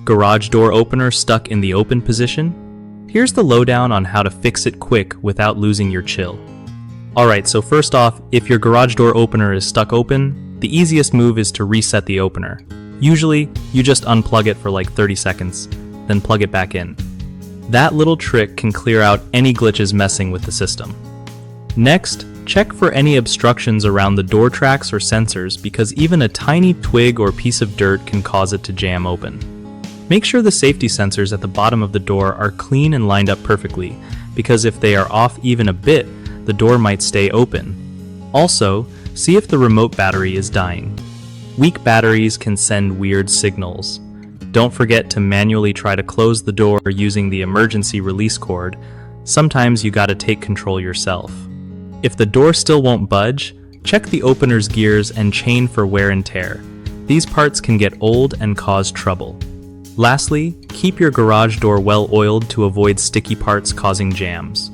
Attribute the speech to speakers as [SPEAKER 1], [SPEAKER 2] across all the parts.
[SPEAKER 1] Garage door opener stuck in the open position? Here's the lowdown on how to fix it quick without losing your chill. Alright, so first off, if your garage door opener is stuck open, the easiest move is to reset the opener. Usually, you just unplug it for like 30 seconds, then plug it back in. That little trick can clear out any glitches messing with the system. Next, check for any obstructions around the door tracks or sensors because even a tiny twig or piece of dirt can cause it to jam open. Make sure the safety sensors at the bottom of the door are clean and lined up perfectly, because if they are off even a bit, the door might stay open. Also, see if the remote battery is dying. Weak batteries can send weird signals. Don't forget to manually try to close the door using the emergency release cord. Sometimes you gotta take control yourself. If the door still won't budge, check the opener's gears and chain for wear and tear. These parts can get old and cause trouble. Lastly, keep your garage door well oiled to avoid sticky parts causing jams.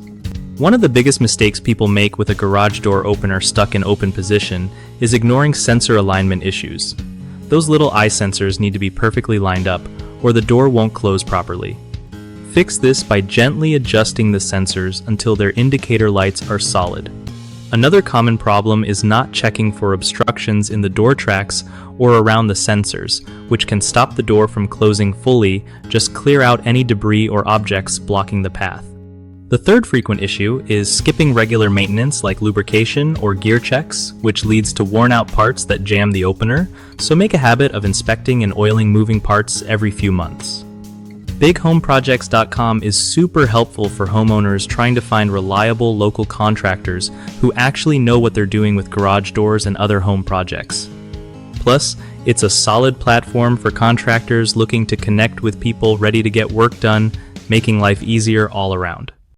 [SPEAKER 1] One of the biggest mistakes people make with a garage door opener stuck in open position is ignoring sensor alignment issues. Those little eye sensors need to be perfectly lined up, or the door won't close properly. Fix this by gently adjusting the sensors until their indicator lights are solid. Another common problem is not checking for obstructions in the door tracks or around the sensors, which can stop the door from closing fully. Just clear out any debris or objects blocking the path. The third frequent issue is skipping regular maintenance like lubrication or gear checks, which leads to worn-out parts that jam the opener, so make a habit of inspecting and oiling moving parts every few months. BigHomeProjects.com is super helpful for homeowners trying to find reliable local contractors who actually know what they're doing with garage doors and other home projects. Plus, it's a solid platform for contractors looking to connect with people ready to get work done, making life easier all around.